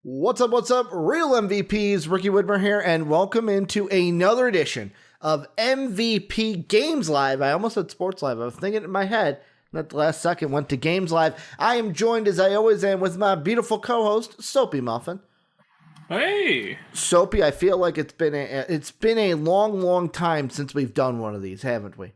What's up, real MVPs? Ricky Widmer here, and welcome into another edition of MVP Games Live. I almost said Sports Live. I was thinking it in my head, and at the last second went to Games Live. I am joined, as I always am, with my beautiful co-host, Soapy Muffin. Hey! Soapy, I feel like it's been a long time since we've done one of these, haven't we?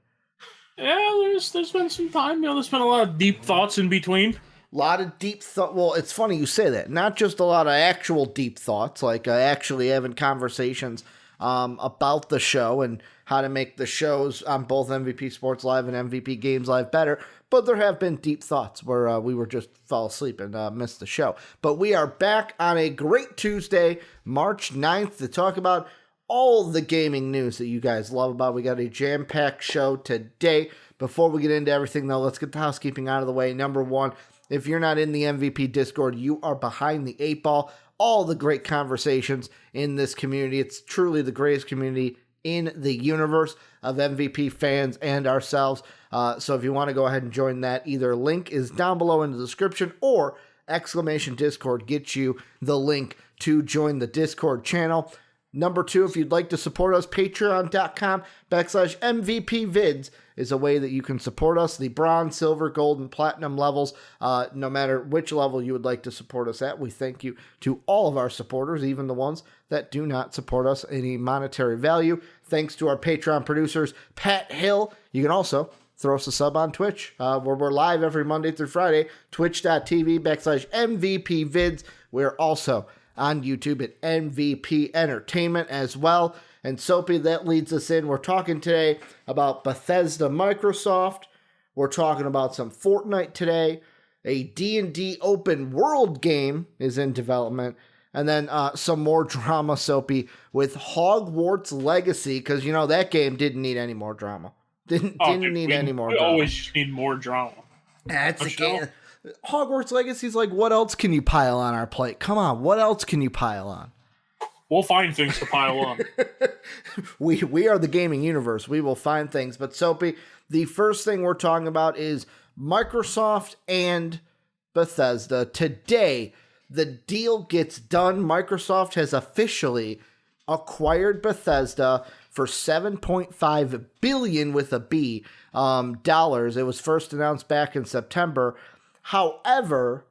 Yeah, there's been some time. There's been a lot of deep thoughts in between. A lot of deep thought. Well, it's funny you say that. Not just a lot of actual deep thoughts, like actually having conversations about the show and how to make the shows on both MVP Sports Live and MVP Games Live better. But there have been deep thoughts where we were just fell asleep and missed the show. But we are back on a great Tuesday, March 9th, to talk about all the gaming news that you guys love about. We got a jam-packed show today. Before we get into everything, though, let's get the housekeeping out of the way. Number one, if you're not in the MVP Discord, you are behind the eight ball. All the great conversations in this community. It's truly the greatest community in the universe of MVP fans and ourselves. So if you want to go ahead and join that, either link is down below in the description or _Discord gets you the link to join the Discord channel. Number two, if you'd like to support us, patreon.com/MVPvids is a way that you can support us. The bronze, silver, gold, and platinum levels, no matter which level you would like to support us at. We thank you to all of our supporters, even the ones that do not support us any monetary value. Thanks to our Patreon producers, Pat Hill. You can also throw us a sub on Twitch, where we're live every Monday through Friday, twitch.tv/MVPvids. We're also on YouTube at MVP Entertainment as well. And Soapy, that leads us in. We're talking today about Bethesda Microsoft. We're talking about some Fortnite today. A D&D open world game is in development. And then some more drama, Soapy, with Hogwarts Legacy, because, you know, that game didn't need any more drama. Didn't need any more drama. We always just need more drama. That's a game. Hogwarts Legacy is like, what else can you pile on our plate? Come on, what else can you pile on? We'll find things to pile on. We are the gaming universe. We will find things. But Soapy, the first thing we're talking about is Microsoft and Bethesda. Today, the deal gets done. Microsoft has officially acquired Bethesda for $7.5 billion with a B dollars. It was first announced back in September. However,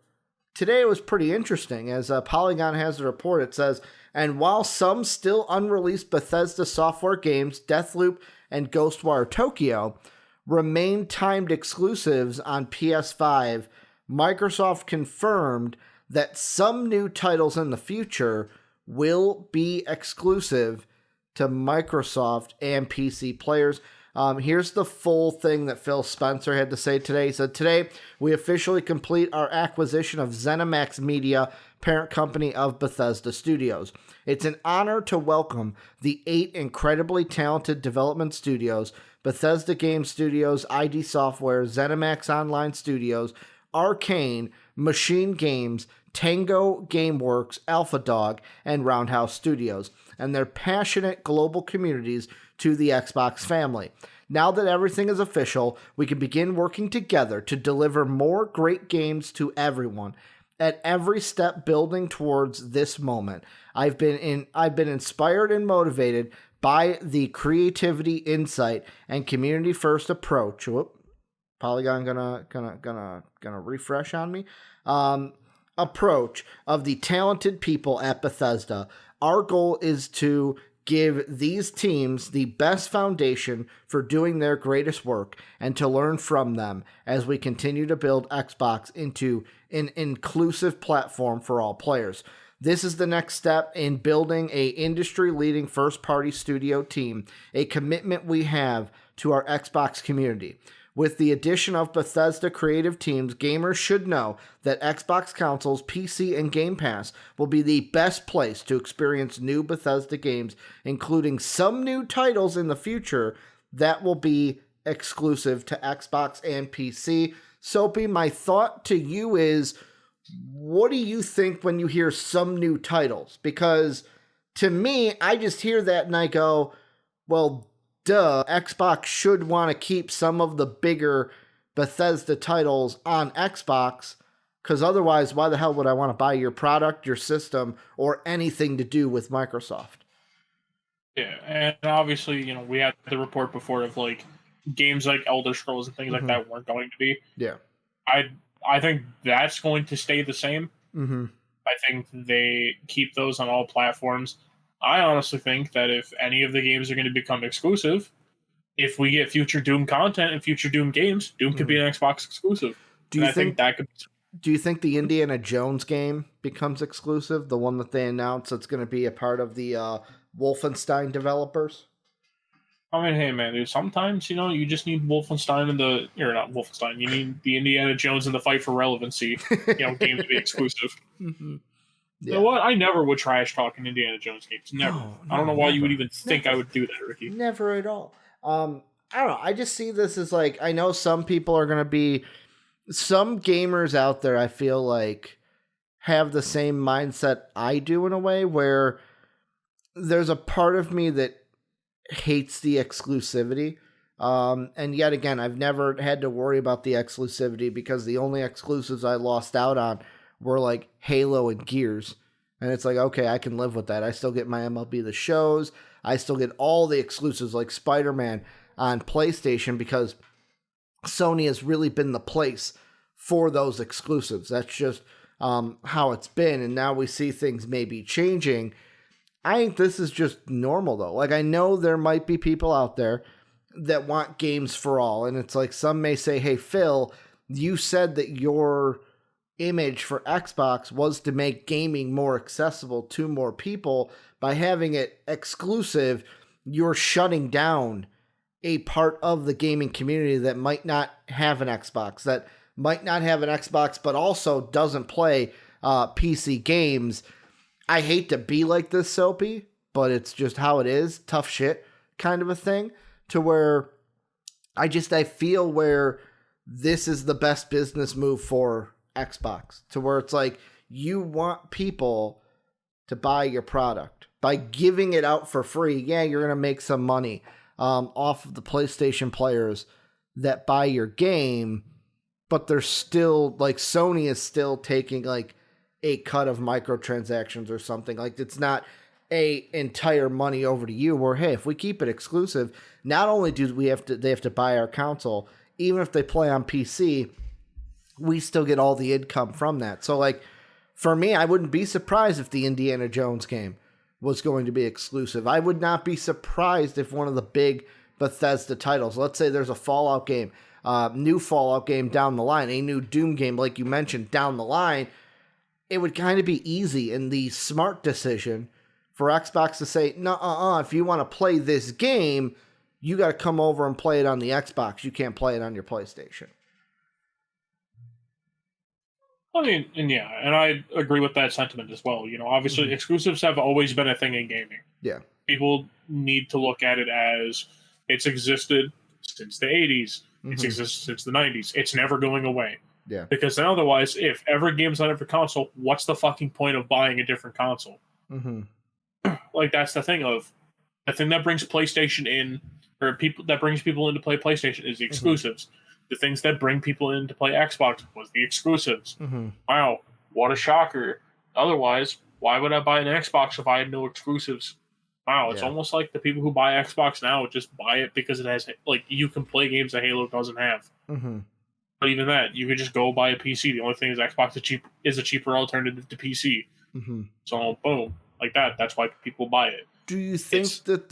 today it was pretty interesting. As Polygon has a report, it says, and while some still unreleased Bethesda software games, Deathloop and Ghostwire Tokyo, remain timed exclusives on PS5, Microsoft confirmed that some new titles in the future will be exclusive to Microsoft and PC players. Here's the full thing that Phil Spencer had to say today. He said, today, we officially complete our acquisition of ZeniMax Media, parent company of Bethesda Studios. It's an honor to welcome the 8 incredibly talented development studios, Bethesda Game Studios, ID Software, ZeniMax Online Studios, Arcane, Machine Games, Tango Gameworks, Alpha Dog, and Roundhouse Studios, and their passionate global communities to the Xbox family. Now that everything is official, we can begin working together to deliver more great games to everyone. At every step building towards this moment, I've been inspired and motivated by the creativity, insight, and community first approach. Whoop, Polygon gonna refresh on me. Approach of the talented people at Bethesda. Our goal is to give these teams the best foundation for doing their greatest work and to learn from them as we continue to build Xbox into an inclusive platform for all players. This is the next step in building a industry-leading first-party studio team, a commitment we have to our Xbox community. With the addition of Bethesda creative teams, gamers should know that Xbox consoles, PC, and Game Pass will be the best place to experience new Bethesda games, including some new titles in the future that will be exclusive to Xbox and PC. Soapy, my thought to you is, what do you think when you hear some new titles? Because to me, I just hear that and I go, well, duh, Xbox should want to keep some of the bigger Bethesda titles on Xbox Because otherwise, why the hell would I want to buy your product, your system, or anything to do with Microsoft? Yeah, and obviously, we had the report before of like games like Elder Scrolls and things like that weren't going to be. Yeah. I think that's going to stay the same. I think they keep those on all platforms. I honestly think that if any of the games are going to become exclusive, if we get future Doom content and future Doom games, Doom could be an Xbox exclusive. Do you think that could? Do you think the Indiana Jones game becomes exclusive? The one that they announced that's going to be a part of the Wolfenstein developers? I mean, hey man, dude, sometimes you just need Wolfenstein or not Wolfenstein. You need the Indiana Jones in the fight for relevancy. Game to be exclusive. Yeah. You know what? I never would trash talk an Indiana Jones games. Never. No, I don't know why never. you would even think I would do that, Ricky. Never at all. I don't know. I just see this as like, I know some people are going to be, some gamers out there, I feel like, have the same mindset I do in a way where there's a part of me that hates the exclusivity. And yet again, I've never had to worry about the exclusivity because the only exclusives I lost out on were like Halo and Gears. And it's like, okay, I can live with that. I still get my MLB The Shows. I still get all the exclusives like Spider-Man on PlayStation because Sony has really been the place for those exclusives. That's just how it's been. And now we see things maybe changing. I think this is just normal though. Like I know there might be people out there that want games for all. And it's like some may say, hey, Phil, you said that your image for Xbox was to make gaming more accessible to more people. By having it exclusive, you're shutting down a part of the gaming community that might not have an Xbox, but also doesn't play PC games. I hate to be like this, Soapy, but it's just how it is. Tough shit kind of a thing, to where I feel where this is the best business move for Xbox, to where it's like you want people to buy your product. By giving it out for free, yeah, you're going to make some money off of the PlayStation players that buy your game, but they're still, like, Sony is still taking, like, a cut of microtransactions or something. Like, it's not a entire money over to you where, hey, if we keep it exclusive, not only do they have to buy our console, even if they play on PC, we still get all the income from that. So, like, for me, I wouldn't be surprised if the Indiana Jones game was going to be exclusive. I would not be surprised if one of the big Bethesda titles, let's say there's a Fallout game, new Fallout game down the line, a new Doom game, like you mentioned, down the line, it would kind of be easy and the smart decision for Xbox to say, no, if you want to play this game, you got to come over and play it on the Xbox. You can't play it on your PlayStation. I mean, and I agree with that sentiment as well. Obviously, exclusives have always been a thing in gaming. Yeah. People need to look at it as it's existed since the 80s. It's existed since the 90s. It's never going away. Yeah. Because then otherwise, if every game's on every console, what's the fucking point of buying a different console? Like, that's the thing that brings PlayStation in, or that brings people in to play PlayStation is the exclusives. The things that bring people in to play Xbox was the exclusives. Wow, what a shocker. Otherwise, why would I buy an Xbox if I had no exclusives? Wow, it's almost like the people who buy Xbox now just buy it because it has, like, you can play games that Halo doesn't have. But even that, you could just go buy a PC. The only thing is Xbox is a cheaper alternative to PC. So, boom, like that. That's why people buy it. Do you think that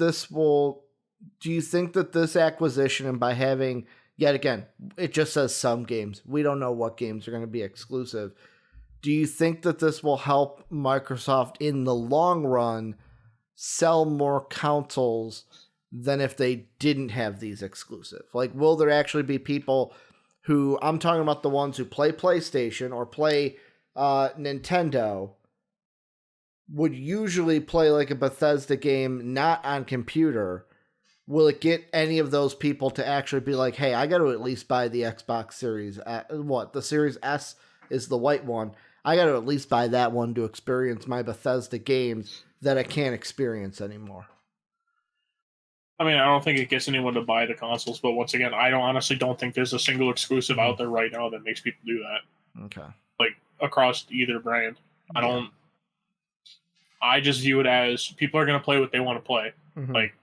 this acquisition, and by having, yet again, it just says some games, we don't know what games are going to be exclusive. Do you think that this will help Microsoft in the long run sell more consoles than if they didn't have these exclusive? Like, will there actually be people who, I'm talking about the ones who play PlayStation or play Nintendo, would usually play like a Bethesda game not on computer? Will it get any of those people to actually be like, hey, I got to at least buy the Xbox Series? The Series S is the white one. I got to at least buy that one to experience my Bethesda games that I can't experience anymore. I mean, I don't think it gets anyone to buy the consoles, but once again, I honestly don't think there's a single exclusive out there right now that makes people do that. Okay. Like, across either brand. I just view it as people are going to play what they want to play. Like,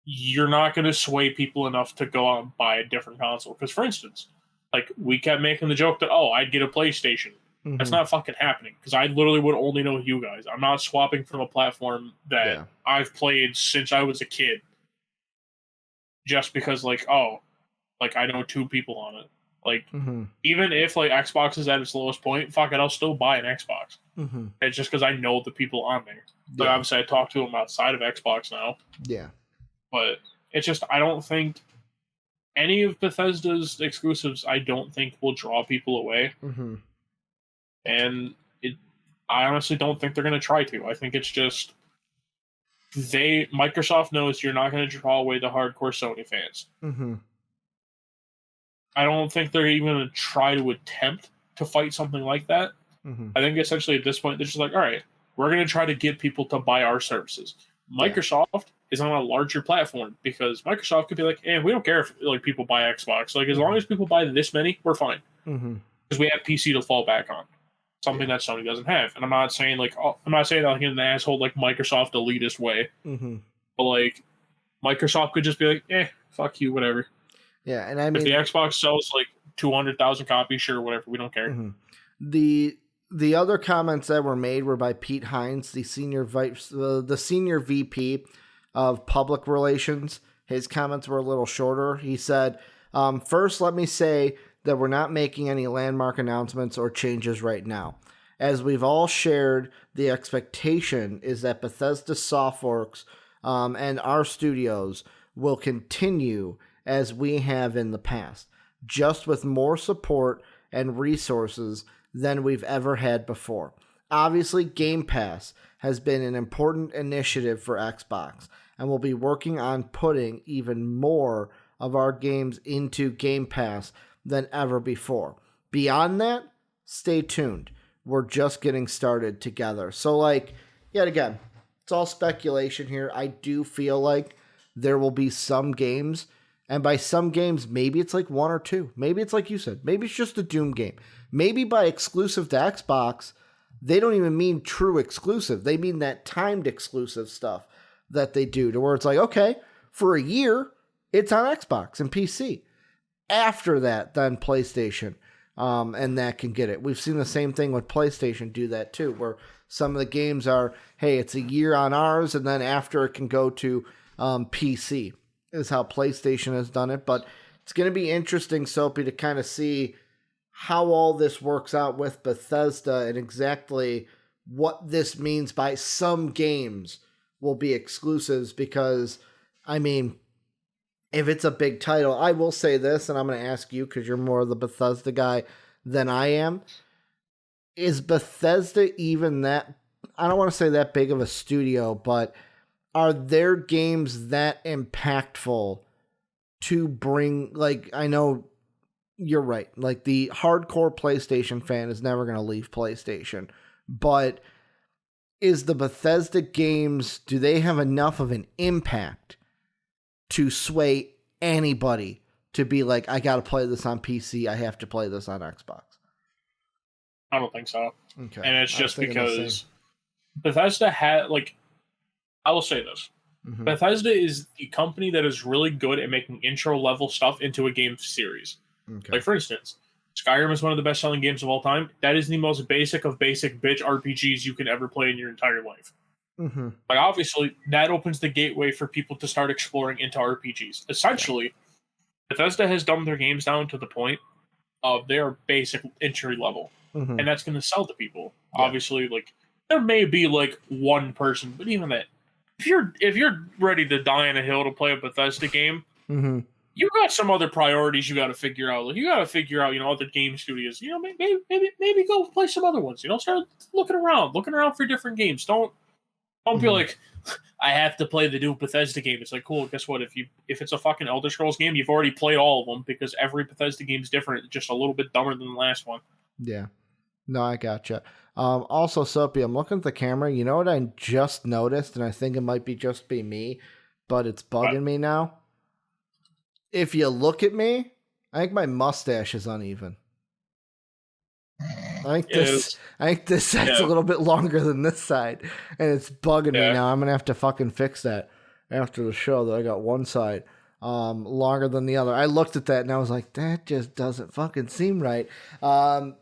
you're not going to sway people enough to go out and buy a different console. Because, for instance, like, we kept making the joke that, I'd get a PlayStation. That's not fucking happening. Because I literally would only know you guys. I'm not swapping from a platform that I've played since I was a kid. Just because, like, I know 2 people on it. Like, even if, like, Xbox is at its lowest point, fuck it, I'll still buy an Xbox. It's just because I know the people on there. But obviously I talk to them outside of Xbox now. Yeah. But it's just, I don't think any of Bethesda's exclusives, I don't think will draw people away. And I honestly don't think they're going to try to. I think it's just, Microsoft knows you're not going to draw away the hardcore Sony fans. I don't think they're even going to try to attempt to fight something like that. I think essentially at this point, they're just like, all right, we're going to try to get people to buy our services. Microsoft is on a larger platform because Microsoft could be like, we don't care if like people buy Xbox. Like, as long as people buy this many, we're fine. Because we have PC to fall back on. Something that Sony doesn't have. And I'm not saying like, I'm not saying that like in an asshole like Microsoft elitist way. But like, Microsoft could just be like, fuck you, whatever. Yeah, and I mean, if the Xbox sells like 200,000 copies, sure, whatever, we don't care. The other comments that were made were by Pete Hines, the senior VP of public relations. His comments were a little shorter. He said, first, let me say that we're not making any landmark announcements or changes right now. As we've all shared, the expectation is that Bethesda Softworks and our studios will continue as we have in the past, just with more support and resources than we've ever had before. Obviously, Game Pass has been an important initiative for Xbox, and we'll be working on putting even more of our games into Game Pass than ever before. Beyond that, stay tuned. We're just getting started together. So, like, yet again, it's all speculation here. I do feel like there will be some games, and by some games, maybe it's like 1 or 2. Maybe it's like you said. Maybe it's just a Doom game. Maybe by exclusive to Xbox, they don't even mean true exclusive. They mean that timed exclusive stuff that they do to where it's like, okay, for a year, it's on Xbox and PC. After that, then PlayStation, and that can get it. We've seen the same thing with PlayStation do that too, where some of the games are, hey, it's a year on ours, and then after it can go to PC, is how PlayStation has done it. But it's going to be interesting, Soapy, to kind of see how all this works out with Bethesda and exactly what this means by some games will be exclusives. Because, I mean, if it's a big title, I will say this, and I'm going to ask you because you're more of the Bethesda guy than I am. Is Bethesda even that, I don't want to say that big of a studio, but are their games that impactful to bring, like, I know you're right, like the hardcore PlayStation fan is never going to leave PlayStation, but is the Bethesda games, do they have enough of an impact to sway anybody to be like, I got to play this on PC, I have to play this on Xbox? I don't think so. Okay. And it's just because Bethesda had, like, I will say this. Bethesda is the company that is really good at making intro level stuff into a game series. Okay. Like, for instance, Skyrim is one of the best selling games of all time. That is the most basic of basic bitch RPGs you can ever play in your entire life. Like, obviously, that opens the gateway for people to start exploring into RPGs. Essentially, Bethesda has dumbed their games down to the point of their basic entry level. And that's going to sell to people. Obviously, like, there may be, like, one person, but even that, if you're ready to die on a hill to play a Bethesda game, you got some other priorities you got to figure out. Like, you got to figure out, other game studios. Maybe go play some other ones. Start looking around for different games. Don't be like, I have to play the new Bethesda game. It's like, cool. Guess what? If it's a fucking Elder Scrolls game, you've already played all of them because every Bethesda game is different, just a little bit dumber than the last one. Yeah. No, I gotcha. Also, Soapy, I'm looking at the camera. You know what I just noticed, and I think it might be just me, but it's bugging me now. If you look at me, I think my mustache is uneven. I think this side's a little bit longer than this side, and it's bugging me now. I'm gonna have to fucking fix that after the show. That I got one side longer than the other. I looked at that and I was like, that just doesn't fucking seem right. And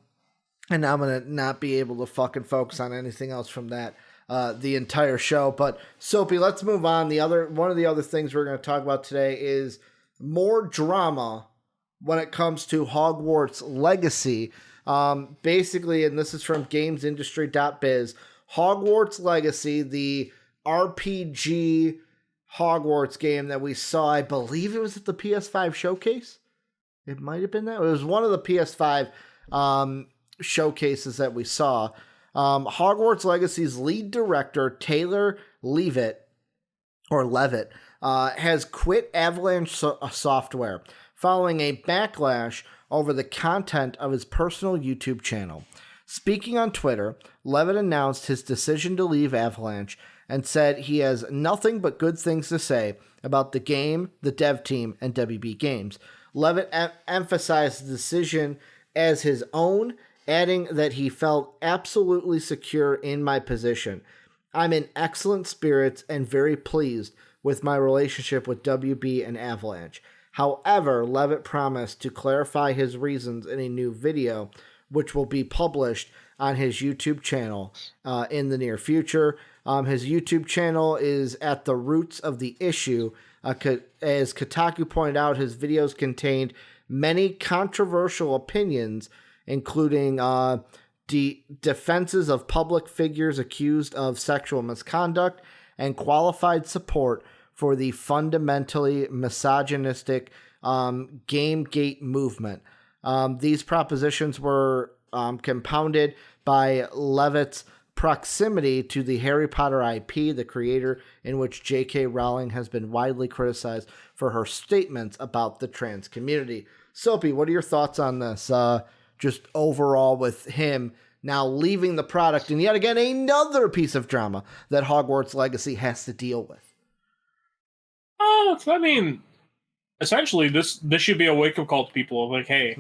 I'm gonna not be able to fucking focus on anything else from that the entire show. But Soapy, let's move on. One of the other things we're gonna talk about today is more drama when it comes to Hogwarts Legacy. Basically, and this is from gamesindustry.biz, Hogwarts Legacy, the RPG Hogwarts game that we saw, I believe it was at the PS5 showcase. It might have been that. It was one of the PS5 showcases that we saw. Hogwarts Legacy's lead director, Taylor Levitt, has quit Avalanche Software following a backlash over the content of his personal YouTube channel. Speaking on Twitter, Levitt announced his decision to leave Avalanche and said he has nothing but good things to say about the game, the dev team, and WB Games. Levitt emphasized the decision as his own, adding that he felt absolutely secure in my position. I'm in excellent spirits and very pleased with my relationship with WB and Avalanche. However, Levitt promised to clarify his reasons in a new video, which will be published on his YouTube channel in the near future. His YouTube channel is at the roots of the issue. As Kotaku pointed out, his videos contained many controversial opinions, including defenses of public figures accused of sexual misconduct and qualified support for the fundamentally misogynistic GameGate movement. These propositions were compounded by Levitt's proximity to the Harry Potter IP, the creator, in which J.K. Rowling has been widely criticized for her statements about the trans community. Soapy, what are your thoughts on this? Just overall with him now leaving the product, and yet again another piece of drama that Hogwarts Legacy has to deal with. I mean, essentially, this should be a wake-up call to people of like, hey,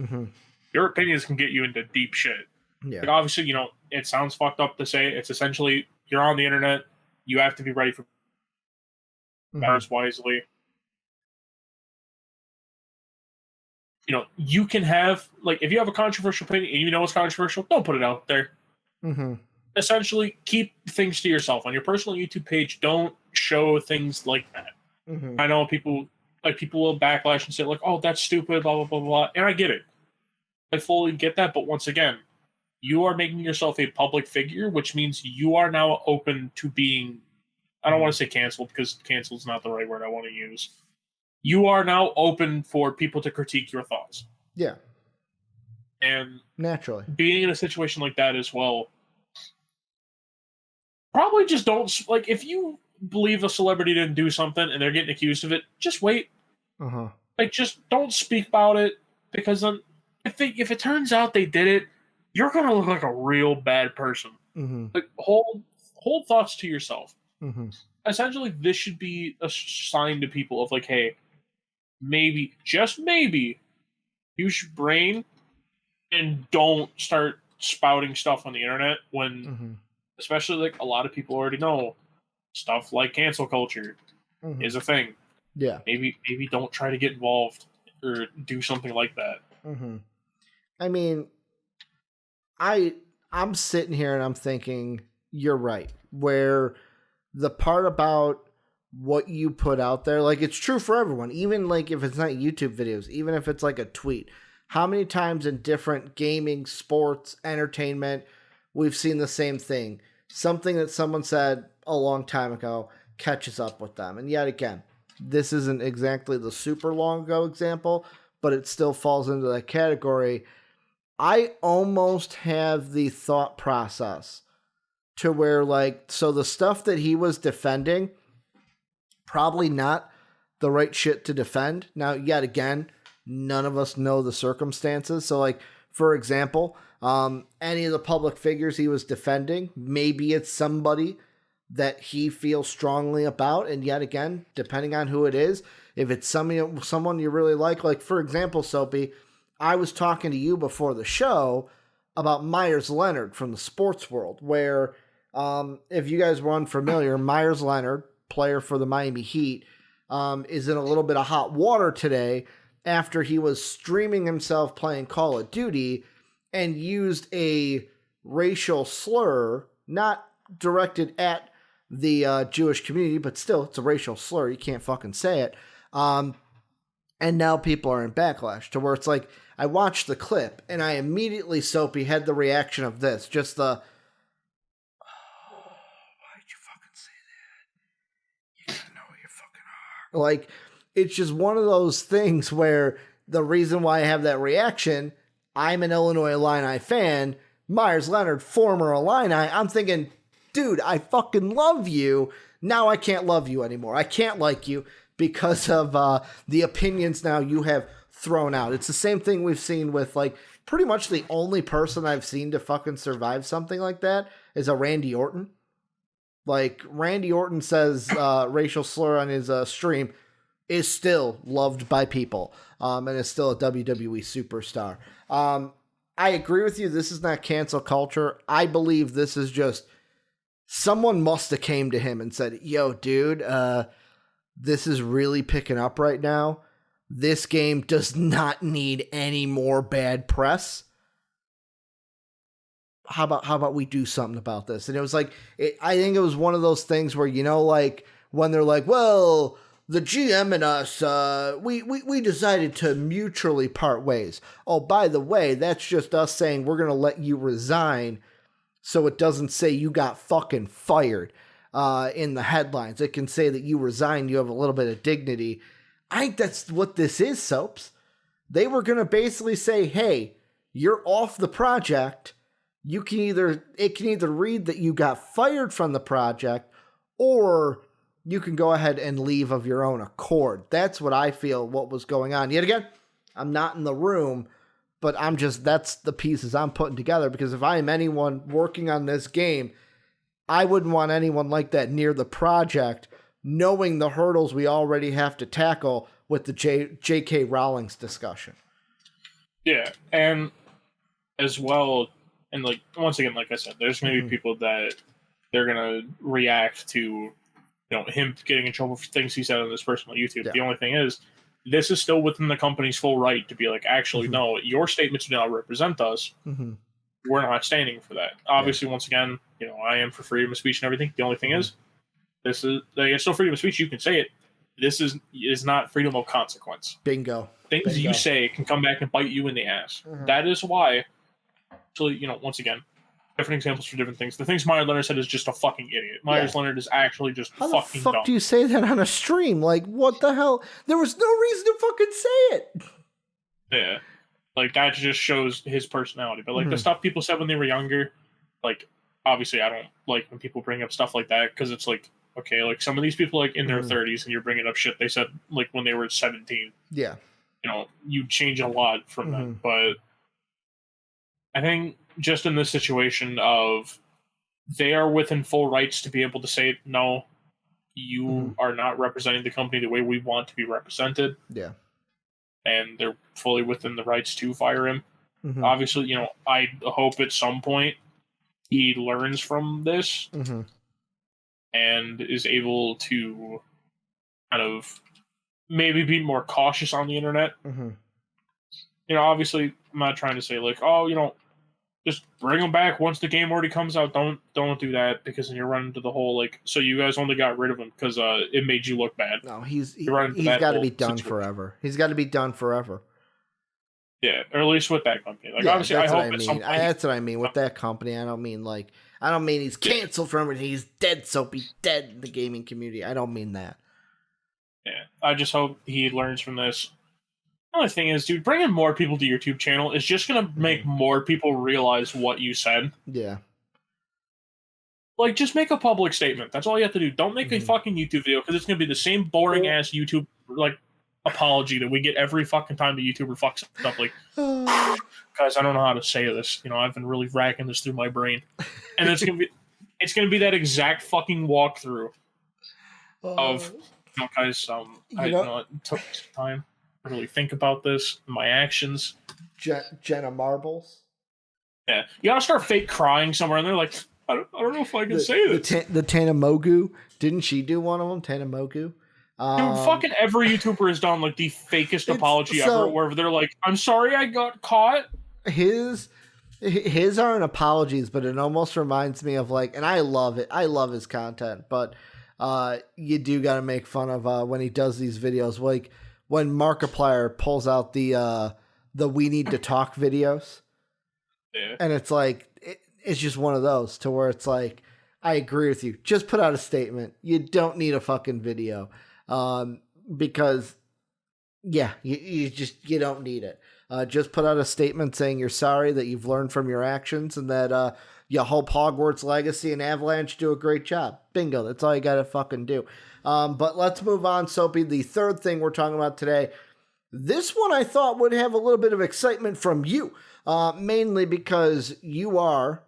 your opinions can get you into deep shit. Yeah. Like, obviously, it sounds fucked up to say. It's essentially, you're on the internet, you have to be ready for matters wisely. You can have, like, if you have a controversial opinion and you know it's controversial, don't put it out there. Essentially, keep things to yourself. On your personal YouTube page, don't show things like that. I know people will backlash and say, like, oh, that's stupid, blah, blah, blah, blah. And I get it. I fully get that. But once again, you are making yourself a public figure, which means you are now open to being, I don't want to say canceled, because cancel is not the right word I want to use. You are now open for people to critique your thoughts. Yeah. And naturally, being in a situation like that as well, probably just don't, like, if you believe a celebrity didn't do something and they're getting accused of it, just wait. Like, just don't speak about it, because then if it turns out they did it, you're gonna look like a real bad person. Like, hold thoughts to yourself. Essentially, this should be a sign to people of like, hey, maybe, just maybe, use your brain and don't start spouting stuff on the internet when, especially, like, a lot of people already know stuff like cancel culture is a thing. Yeah. Maybe don't try to get involved or do something like that. I mean, I'm sitting here and I'm thinking, you're right. Where the part about what you put out there, like, it's true for everyone, even like if it's not YouTube videos, even if it's like a tweet. How many times in different gaming, sports, entertainment, we've seen the same thing. Something that someone said a long time ago catches up with them. And yet again, this isn't exactly the super long ago example, but it still falls into that category. I almost have the thought process to where, like, so the stuff that he was defending, probably not the right shit to defend. Now, yet again, none of us know the circumstances. So, like, for example, any of the public figures he was defending, maybe it's somebody that he feels strongly about. And yet again, depending on who it is, if it's someone you really like, for example, Soapy, I was talking to you before the show about Myers Leonard from the sports world, where if you guys were unfamiliar, Myers Leonard, player for the Miami Heat, is in a little bit of hot water today after he was streaming himself playing Call of Duty and used a racial slur, not directed at the Jewish community, but still, it's a racial slur. You can't fucking say it. And now people are in backlash to where it's like, I watched the clip and I immediately, Soapy, had the reaction of this. Just the, why'd you fucking say that? You gotta know who you fucking are. Like, it's just one of those things where the reason why I have that reaction, I'm an Illinois Illini fan, Myers Leonard, former Illini, I'm thinking, dude, I fucking love you. Now I can't love you anymore. I can't like you because of the opinions now you have thrown out. It's the same thing we've seen with, like, pretty much the only person I've seen to fucking survive something like that is a Randy Orton. Like, Randy Orton says racial slur on his stream, is still loved by people, and is still a WWE superstar. I agree with you. This is not cancel culture. I believe this is just someone must have came to him and said, yo, dude, this is really picking up right now. This game does not need any more bad press. How about we do something about this? And it was like, I think it was one of those things where, you know, like when they're like, well, the GM and us, we decided to mutually part ways. Oh, by the way, that's just us saying we're going to let you resign so it doesn't say you got fucking fired in the headlines. It can say that you resigned, you have a little bit of dignity. I think that's what this is, Soaps. They were going to basically say, hey, you're off the project. It can either read that you got fired from the project, or you can go ahead and leave of your own accord. That's what I feel what was going on. Yet again, I'm not in the room, but that's the pieces I'm putting together, because if I am anyone working on this game, I wouldn't want anyone like that near the project, knowing the hurdles we already have to tackle with the J.K. Rowling's discussion. Yeah, and as well, and like, once again, like I said, there's maybe people that they're going to react to, you know, him getting in trouble for things he said on his personal YouTube. Yeah. The only thing is, this is still within the company's full right to be like, actually, no, your statements do not represent us. We're not standing for that. Obviously, once again, you know, I am for freedom of speech and everything. The only thing is, this is, like, it's still freedom of speech. You can say it. This is not freedom of consequence. Bingo. Things you say can come back and bite you in the ass. That is why, actually, you know, once again, different examples for different things. The things Myers Leonard said is just a fucking idiot. Myers Leonard is actually just How fucking the fuck dumb. Do you say that on a stream? Like, what the hell? There was no reason to fucking say it. Yeah. Like, that just shows his personality. But, like, the stuff people said when they were younger, like, obviously I don't like when people bring up stuff like that, because it's like, okay, like, some of these people, like, in their 30s, and you're bringing up shit they said, like, when they were 17. Yeah. You know, you change a lot from that. But I think just in this situation of, they are within full rights to be able to say, no, you are not representing the company the way we want to be represented. Yeah. And they're fully within the rights to fire him. Obviously, you know, I hope at some point he learns from this and is able to kind of maybe be more cautious on the internet. You know, obviously, I'm not trying to say, like, oh, you know, just bring them back once the game already comes out. Don't do that, because then you're running into the whole, like, so you guys only got rid of him because it made you look bad. No, he's got to be done forever. He's got to be done forever. Yeah, or at least with that company. Like, obviously, I hope that's what I mean with that company. I don't mean he's canceled from everything. He's dead, Soapy, dead in the gaming community. I don't mean that. Yeah, I just hope he learns from this. The only thing is, dude, bringing more people to your YouTube channel is just going to make more people realize what you said. Yeah. Like, just make a public statement. That's all you have to do. Don't make a fucking YouTube video, because it's going to be the same boring-ass YouTube, like, apology that we get every fucking time the YouTuber fucks up. Like, guys, I don't know how to say this. You know, I've been really racking this through my brain. And it's going to be that exact fucking walkthrough of, you know, guys, it took some time to really think about this, my actions. Jenna Marbles. Yeah, you gotta start fake crying somewhere, and they're like, I don't know if I can say this. The Tanamogu, didn't she do one of them? Tanamogu? Dude, fucking every YouTuber has done like the fakest apology ever, where they're like, "I'm sorry, I got caught." His aren't apologies, but it almost reminds me of like, and I love it. I love his content, but you do got to make fun of when he does these videos, like when Markiplier pulls out the "We Need to Talk" videos, and it's like it's just one of those to where it's like, I agree with you. Just put out a statement. You don't need a fucking video. Because you don't need it. Just put out a statement saying you're sorry, that you've learned from your actions, and that you hope Hogwarts Legacy and Avalanche do a great job. Bingo. That's all you gotta fucking do. But let's move on, Soapy. The third thing we're talking about today, this one I thought would have a little bit of excitement from you, mainly because you are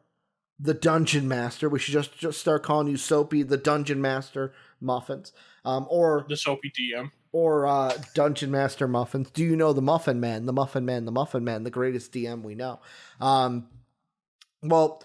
the Dungeon Master. We should just start calling you Soapy the Dungeon Master Muffins. Or the Soapy DM. Or Dungeon Master Muffins. Do you know the Muffin Man? The Muffin Man, the Muffin Man, the greatest DM we know. Well,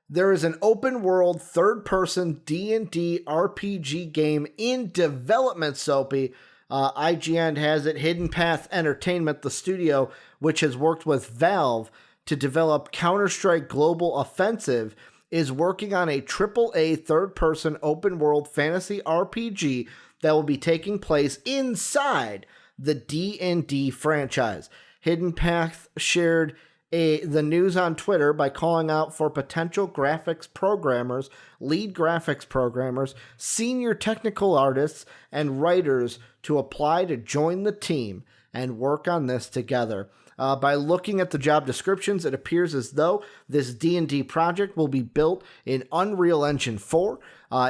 there is an open world third-person D&D RPG game in development, Soapy. IGN has it. Hidden Path Entertainment, the studio, which has worked with Valve to develop Counter-Strike Global Offensive, is working on a AAA third-person open-world fantasy RPG that will be taking place inside the D&D franchise. Hidden Path shared the news on Twitter by calling out for potential graphics programmers, lead graphics programmers, senior technical artists, and writers to apply to join the team and work on this together. By looking at the job descriptions, it appears as though this D&D project will be built in Unreal Engine 4.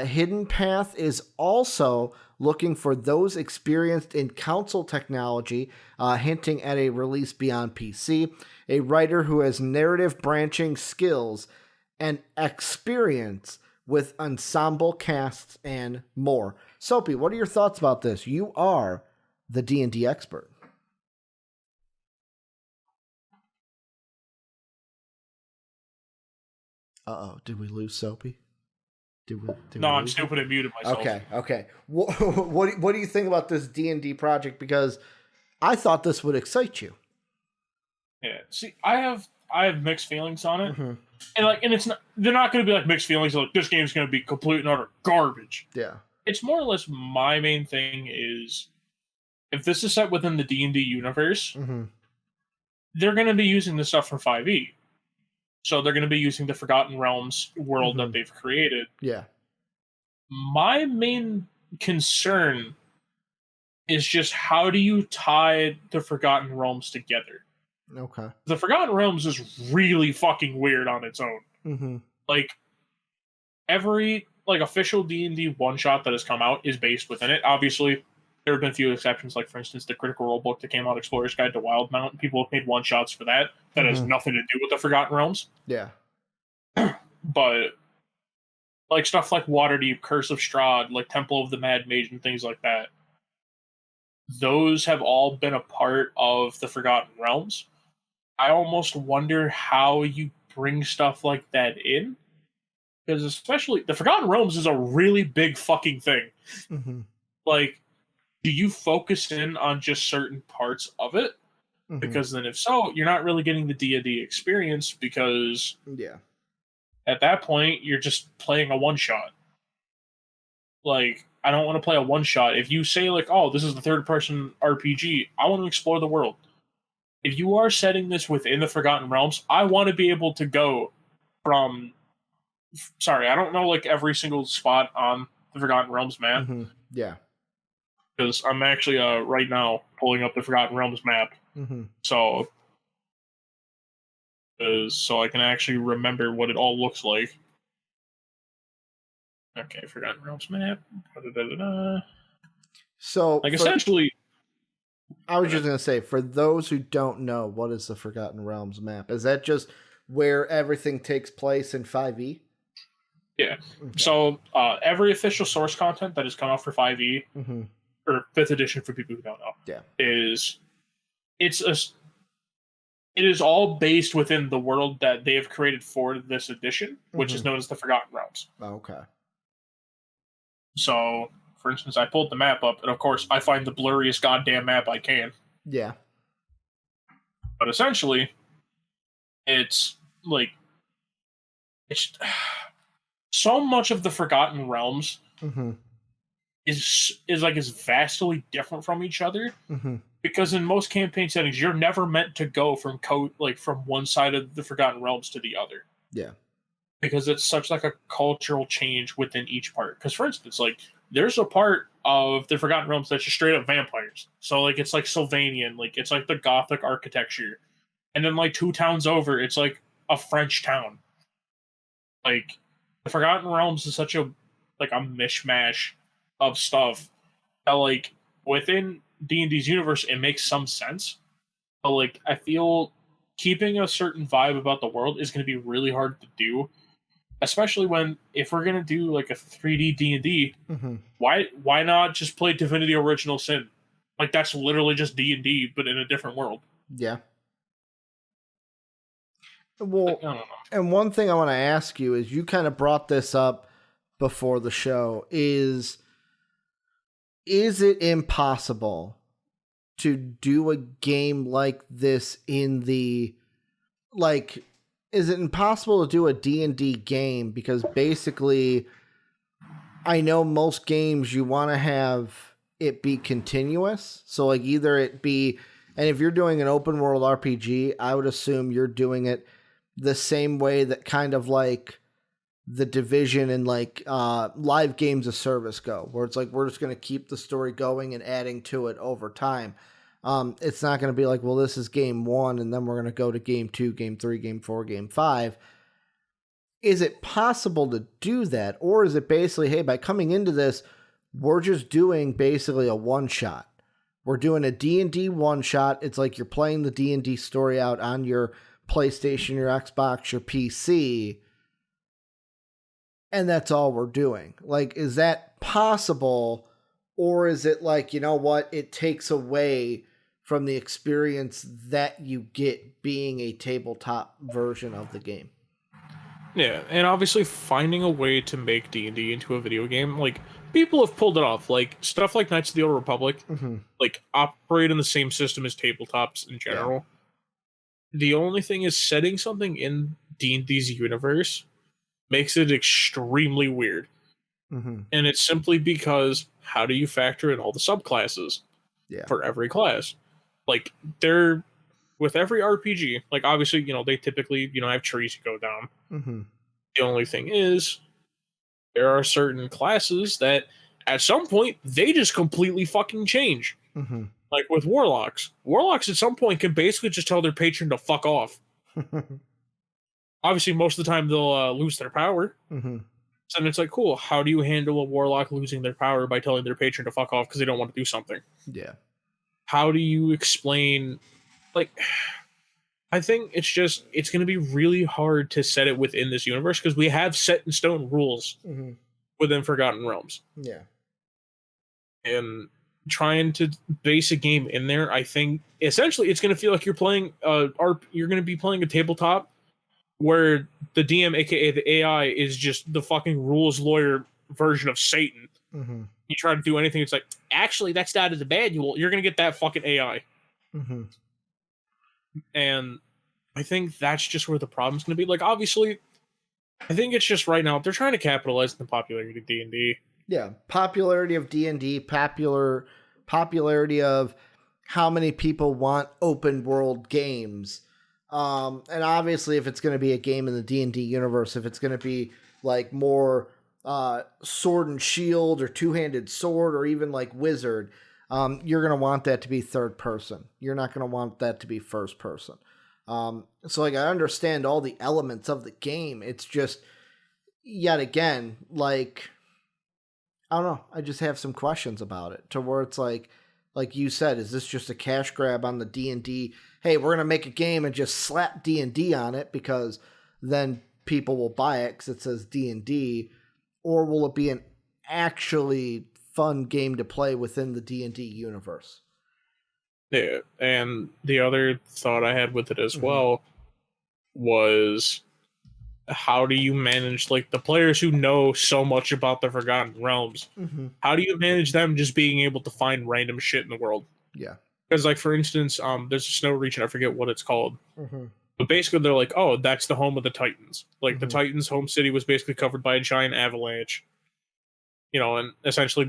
Hidden Path is also looking for those experienced in console technology, hinting at a release beyond PC, a writer who has narrative branching skills and experience with ensemble casts and more. Soapy, what are your thoughts about this? You are the D&D expert. Uh-oh, did we lose Soapy? No, I'm stupid and muted myself. Okay. What do you think about this D&D project? Because I thought this would excite you. Yeah. See, I have mixed feelings on it, and it's not. They're not going to be like mixed feelings. Like this game's going to be complete and utter garbage. Yeah. It's more or less my main thing is if this is set within the D&D universe, they're going to be using the stuff from 5e. So they're going to be using the Forgotten Realms world that they've created. Yeah. My main concern is just how do you tie the Forgotten Realms together? Okay. The Forgotten Realms is really fucking weird on its own. Like, every official D&D one-shot that has come out is based within it. Obviously, there have been a few exceptions, like, for instance, the Critical Role book that came out, Explorer's Guide to Wildmount. People have made one-shots for that. That has nothing to do with the Forgotten Realms. Yeah. But, like, stuff like Waterdeep, Curse of Strahd, like Temple of the Mad Mage, and things like that, those have all been a part of the Forgotten Realms. I almost wonder how you bring stuff like that in. Because especially, the Forgotten Realms is a really big fucking thing. Like, do you focus in on just certain parts of it? Because then if so, you're not really getting the D&D experience because at that point, you're just playing a one-shot. Like, I don't want to play a one-shot. If you say, like, oh, this is the third-person RPG, I want to explore the world. If you are setting this within the Forgotten Realms, I want to be able to go from... Sorry, I don't know, like, every single spot on the Forgotten Realms map. Yeah. Because I'm actually, right now, pulling up the Forgotten Realms map. So I can actually remember what it all looks like. Okay, Forgotten Realms map. So, like, essentially... I was just going to say, for those who don't know, what is the Forgotten Realms map? Is that just where everything takes place in 5e? Yeah. Okay. So, every official source content that has come out for 5e, or 5th edition for people who don't know, it's it is all based within the world that they have created for this edition, which is known as the Forgotten Realms. Okay. So, for instance, I pulled the map up, and of course, I find the blurriest goddamn map I can. Yeah. But essentially, it's like it's so much of the Forgotten Realms is vastly different from each other. Because in most campaign settings, you're never meant to go from from one side of the Forgotten Realms to the other. Yeah. Because it's such like a cultural change within each part. Because for instance, like there's a part of the Forgotten Realms that's just straight up vampires. So like it's like Sylvanian, like it's like the Gothic architecture. And then like 2 towns over, it's like a French town. Like the Forgotten Realms is such a mishmash of stuff that like within D&D's universe it makes some sense. But like I feel keeping a certain vibe about the world is going to be really hard to do, especially if we're going to do like a 3D D&D, why not just play Divinity Original Sin? Like that's literally just D&D but in a different world. Yeah. Well, and one thing I want to ask you is you kind of brought this up before the show is it impossible to do a game like this is it impossible to do a D&D game? Because basically I know most games you want to have it be continuous. So like either it be, and if you're doing an open world RPG, I would assume you're doing it the same way that kind of like the Division and like live games of service go, where it's like we're just going to keep the story going and adding to it over time. It's not going to be like, well, this is game 1 and then we're going to go to game 2, game 3, game 4, game 5. Is it possible to do that? Or is it basically, hey, by coming into this, we're just doing basically a one-shot. We're doing a D&D one-shot. It's like you're playing the D&D story out on your PlayStation, your Xbox, your PC, and that's all we're doing. Like, is that possible? Or is it like, you know what? It takes away from the experience that you get being a tabletop version of the game. Yeah, and obviously finding a way to make D&D into a video game, like, people have pulled it off. Like, stuff like Knights of the Old Republic, like, operate in the same system as tabletops in general. Yeah. The only thing is setting something in D&D's universe makes it extremely weird. And it's simply because how do you factor in all the subclasses for every class? Like, they're with every RPG, like obviously, they typically, have trees you go down. The only thing is there are certain classes that at some point they just completely fucking change. Like with warlocks at some point can basically just tell their patron to fuck off. Obviously, most of the time they'll lose their power. So then it's like, cool, how do you handle a warlock losing their power by telling their patron to fuck off because they don't want to do something? Yeah. How do you explain, like, I think it's going to be really hard to set it within this universe because we have set in stone rules within Forgotten Realms. Yeah. And trying to base a game in there, I think essentially it's going to feel like you're playing you're going to be playing a tabletop where the DM, aka the AI, is just the fucking rules lawyer version of Satan. You try to do anything, it's like, actually, that's not in the manual. You're going to get that fucking AI. And I think that's just where the problem's going to be. Like, obviously, I think it's just right now, they're trying to capitalize on the popularity of D&D. Yeah, popularity of D&D, popularity of how many people want open world games. And obviously, if it's going to be a game in the D&D universe, if it's going to be like more sword and shield or two-handed sword or even like wizard, you're going to want that to be third person. You're not going to want that to be first person. So like I understand all the elements of the game. It's just yet again, like, I don't know. I just have some questions about it to where it's like you said, is this just a cash grab on the D&D? Hey, we're going to make a game and just slap D&D on it because then people will buy it because it says D&D, or will it be an actually fun game to play within the D&D universe? Yeah, and the other thought I had with it as well was, how do you manage like the players who know so much about the Forgotten Realms? How do you manage them just being able to find random shit in the world? Yeah. Because like for instance, there's a snow region, I forget what it's called. But basically they're like, oh, that's the home of the Titans. Like the Titans' home city was basically covered by a giant avalanche. You know, and essentially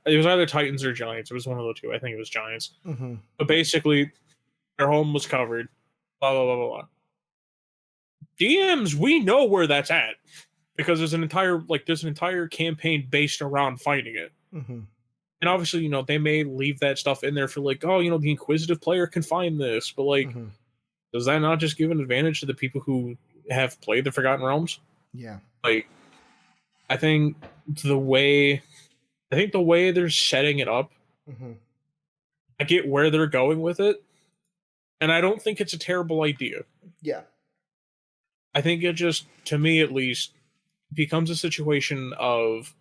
it was either Titans or Giants. It was one of the two. I think it was Giants. But basically their home was covered. Blah blah blah blah blah. DMs, we know where that's at because there's an entire campaign based around finding it. And obviously, you know, they may leave that stuff in there for like, oh, you know, the inquisitive player can find this, but like, does that not just give an advantage to the people who have played the Forgotten Realms? Yeah. Like, I think the way they're setting it up, I get where they're going with it, and I don't think it's a terrible idea. Yeah. I think it just, to me at least, becomes a situation of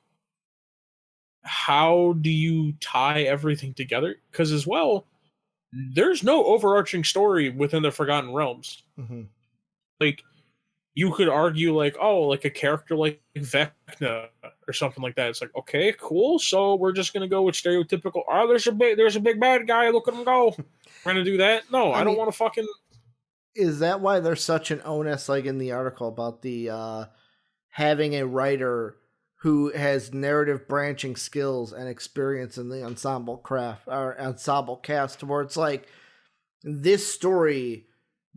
how do you tie everything together? Because as well, there's no overarching story within the Forgotten Realms. Like, you could argue like, oh, like a character like Vecna or something like that. It's like, okay, cool. So we're just gonna go with stereotypical. Oh, there's a big bad guy. Look at him go. We're gonna do that. No, I don't want to fucking. Is that why there's such an onus, like in the article, about the having a writer who has narrative branching skills and experience in the ensemble craft or ensemble cast, where it's like this story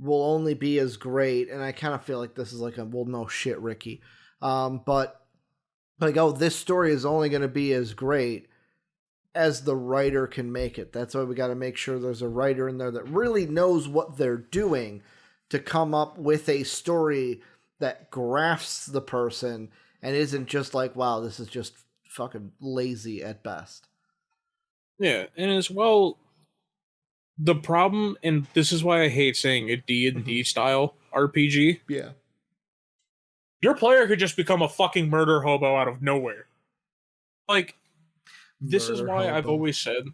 will only be as great, and I kind of feel like this is like a well, no shit, Ricky, but like, oh, this story is only going to be as great as the writer can make it. That's why we got to make sure there's a writer in there that really knows what they're doing to come up with a story that grasps the person and isn't just like, wow, this is just fucking lazy at best. Yeah, and as well, the problem, and this is why I hate saying a D&D style RPG. Yeah. Your player could just become a fucking murder hobo out of nowhere. Like, this is why I've always said,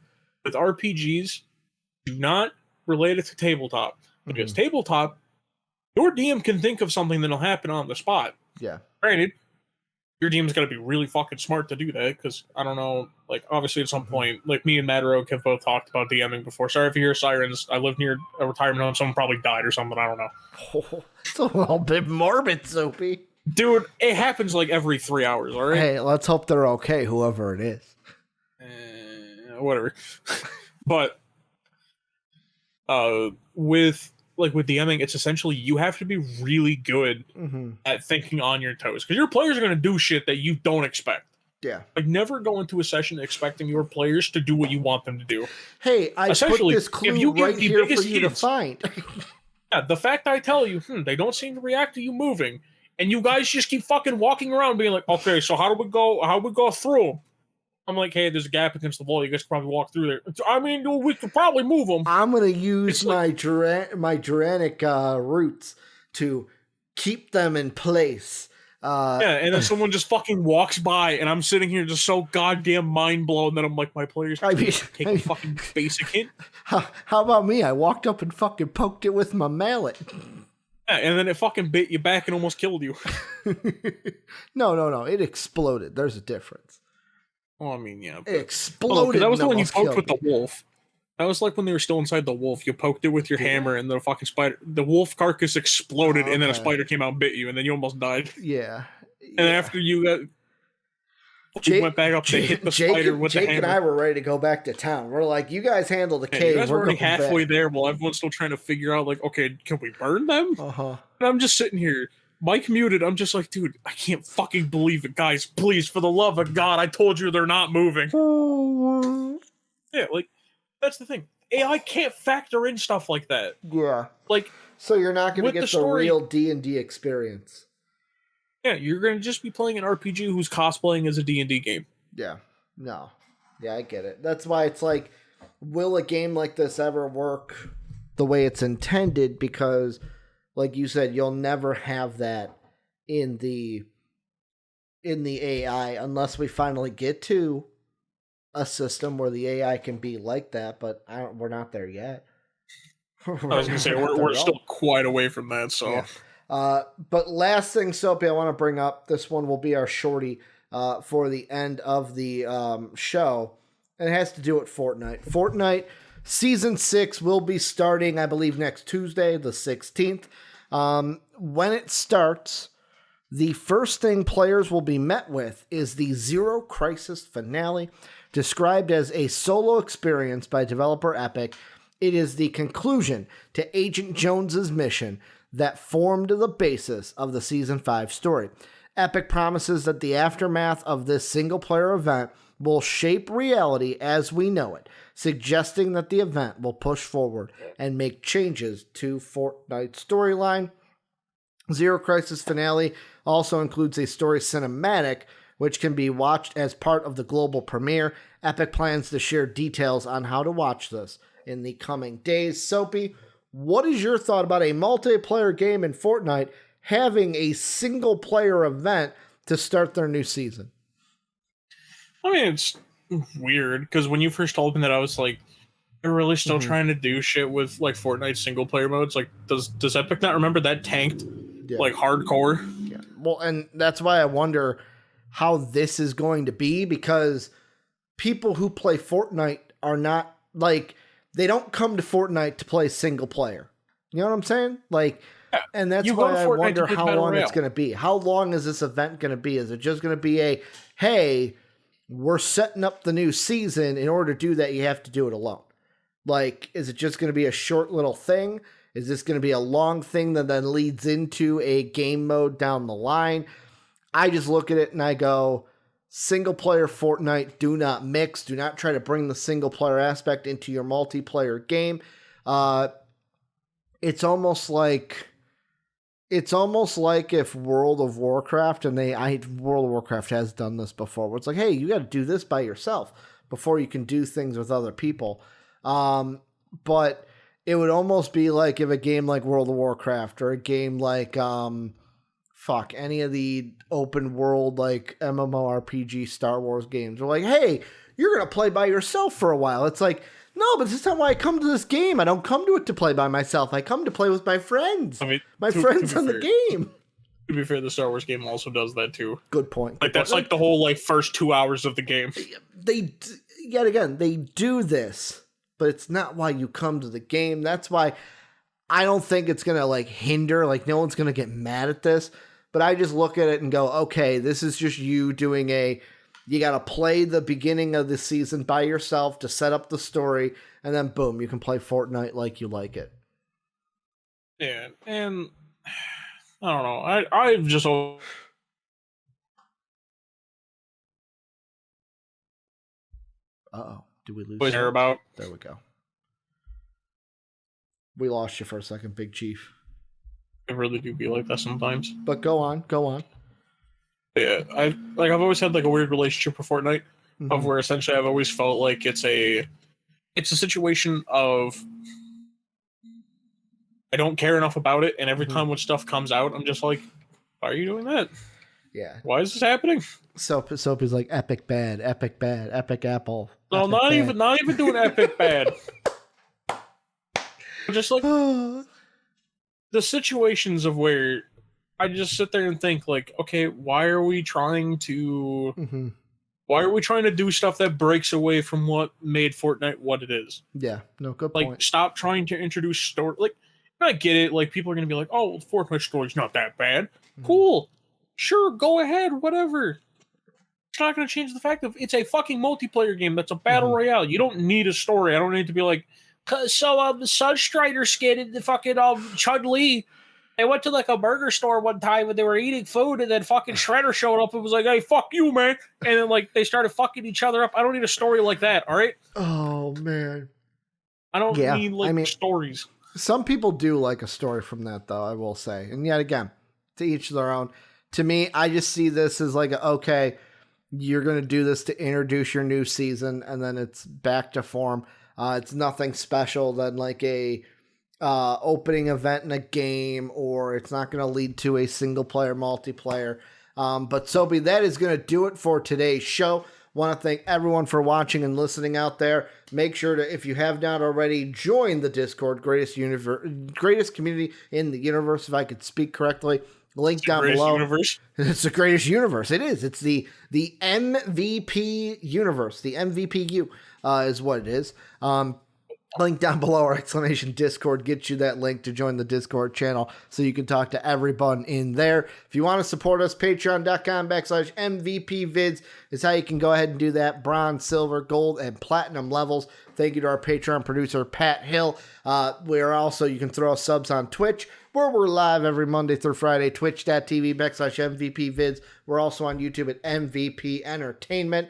with RPGs, do not relate it to tabletop. Because tabletop, your DM can think of something that'll happen on the spot. Yeah. Granted, your DM's got to be really fucking smart to do that, because, I don't know, like, obviously at some point, like, me and Mataroke have both talked about DMing before. Sorry if you hear sirens. I live near a retirement home. Someone probably died or something. I don't know. Oh, it's a little bit morbid, Soapy. Dude, it happens like every 3 hours, all right? Hey, let's hope they're okay, whoever it is. Whatever. But, with DMing, it's essentially you have to be really good at thinking on your toes, because your players are going to do shit that you don't expect. Yeah. Like, never go into a session expecting your players to do what you want them to do. Hey, I put this clue right here for you to find. Yeah, the fact I tell you, they don't seem to react to you moving, and you guys just keep fucking walking around being like, okay, so how do we go through? I'm like, hey, there's a gap against the wall. You guys can probably walk through there. I mean, we could probably move them. I'm going to use my Duranic roots to keep them in place. And then someone just fucking walks by, and I'm sitting here just so goddamn mind blown that I'm like, my players take a fucking basic hint. How about me? I walked up and fucking poked it with my mallet. Yeah, and then it fucking bit you back and almost killed you. No. It exploded. There's a difference. Well, I mean, yeah. It exploded. That was the one you poked with the wolf. That was like when they were still inside the wolf. You poked it with your hammer, and the fucking the wolf carcass exploded, and then a spider came out and bit you, and then you almost died. Yeah. And after you went back up to hit the spider with the hammer. Jake and I were ready to go back to town. We're like, you guys handle the cave. You guys were already halfway there while everyone's still trying to figure out, like, okay, can we burn them? And I'm just sitting here. Mike muted. I'm just like, dude, I can't fucking believe it, guys. Please, for the love of God, I told you they're not moving. Yeah, like, that's the thing. AI can't factor in stuff like that. Yeah. Like, so you're not going to get the real D&D experience. Yeah, you're going to just be playing an RPG who's cosplaying as a D&D game. Yeah. No. Yeah, I get it. That's why it's like, will a game like this ever work the way it's intended? Because, like you said, you'll never have that in the AI unless we finally get to a system where the AI can be like that, but we're not there yet. I was gonna say we're still quite away from that. So, yeah. But last thing, Soapy, I want to bring up. This one will be our shorty for the end of the show, and it has to do with Fortnite. Fortnite Season 6 will be starting, I believe, next Tuesday, the 16th. When it starts, the first thing players will be met with is the Zero Crisis finale, described as a solo experience by developer Epic. It is the conclusion to Agent Jones's mission that formed the basis of the Season 5 story. Epic promises that the aftermath of this single-player event will shape reality as we know it, suggesting that the event will push forward and make changes to Fortnite's storyline. Zero Crisis finale also includes a story cinematic, which can be watched as part of the global premiere. Epic plans to share details on how to watch this in the coming days. Soapy, what is your thought about a multiplayer game in Fortnite having a single-player event to start their new season? I mean, it's weird, because when you first told me that, I was like, they're really still trying to do shit with, like, Fortnite single-player modes? Like, does Epic not remember that tanked? Yeah. Like, hardcore? Yeah. Well, and that's why I wonder how this is going to be, because people who play Fortnite are not, like, they don't come to Fortnite to play single player. You know what I'm saying? Like, yeah. And that's why I wonder how long it's going to be. How long is this event going to be? Is it just going to be a, hey, we're setting up the new season. In order to do that, you have to do it alone. Like, is it just going to be a short little thing? Is this going to be a long thing that then leads into a game mode down the line? I just look at it and I go, single player Fortnite, do not mix. Do not try to bring the single player aspect into your multiplayer game. It's almost like if World of Warcraft, and World of Warcraft has done this before, where it's like, hey, you got to do this by yourself before you can do things with other people. But it would almost be like if a game like World of Warcraft or a game like any of the open world like MMORPG Star Wars games are like, hey, you're gonna play by yourself for a while. It's like, no, but this is not why I come to this game. I don't come to it to play by myself. I come to play with my friends. I mean, my friends on the game. To be fair, the Star Wars game also does that too. Good point. Like, that's like the whole like first 2 hours of the game. They yet again they do this, but it's not why you come to the game. That's why I don't think it's gonna like hinder. Like, no one's gonna get mad at this. But I just look at it and go, okay, this is just you doing you got to play the beginning of the season by yourself to set up the story, and then boom, you can play Fortnite like you like it. Yeah, and I don't know. I've just... Uh-oh. Did we lose? There we go. We lost you for a second, Big Chief. It really do be like that sometimes. But go on. Yeah, I've always had like a weird relationship with Fortnite, of where essentially I've always felt like it's a situation of I don't care enough about it, and every time when stuff comes out, I'm just like, why are you doing that? Yeah. Why is this happening? Soapy's like epic bad, epic apple. No, not even doing epic bad. Just like the situations of where I just sit there and think like, okay, why are we trying to do stuff that breaks away from what made Fortnite what it is? Yeah, no, good point. Like, stop trying to introduce story. Like, I get it. Like, people are gonna be like, oh, Fortnite story's not that bad. Cool, sure, go ahead, whatever. It's not gonna change the fact that it's a fucking multiplayer game. That's a battle royale. You don't need a story. I don't need to be like, the Sunstrider skin and the fucking Chun-Li. They went to like a burger store one time and they were eating food, and then fucking Shredder showed up and was like, hey, fuck you, man. And then like they started fucking each other up. I don't need a story like that, all right? Oh, man. I don't need stories. Some people do like a story from that, though, I will say. And yet again, to each their own. To me, I just see this as like, okay, you're going to do this to introduce your new season, and then it's back to form. It's nothing special than like a opening event in a game, or it's not going to lead to a single player multiplayer. But Soapy, that is going to do it for today's show. Want to thank everyone for watching and listening out there. Make sure to, if you have not already, join the Discord, greatest community in the universe, if I could speak correctly. Link down below. Universe. It's the greatest universe. It is. It's the MVP universe. The MVPU is what it is. Link down below, our exclamation Discord gets you that link to join the Discord channel so you can talk to everyone in there. If you want to support us, patreon.com/MVPvids is how you can go ahead and do that. Bronze, silver, gold, and platinum levels. Thank you to our Patreon producer, Pat Hill. We are also, you can throw us subs on Twitch, where we're live every Monday through Friday, twitch.tv/MVPvids. We're also on YouTube at MVP Entertainment.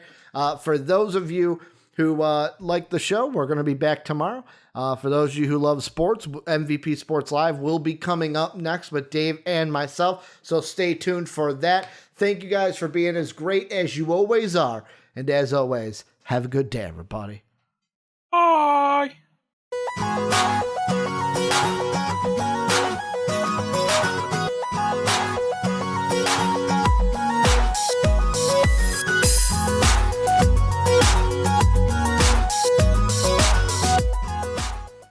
For those of you who like the show, we're going to be back tomorrow. For those of you who love sports, MVP Sports Live will be coming up next with Dave and myself, so stay tuned for that. Thank you guys for being as great as you always are, and as always, have a good day, everybody. Oh.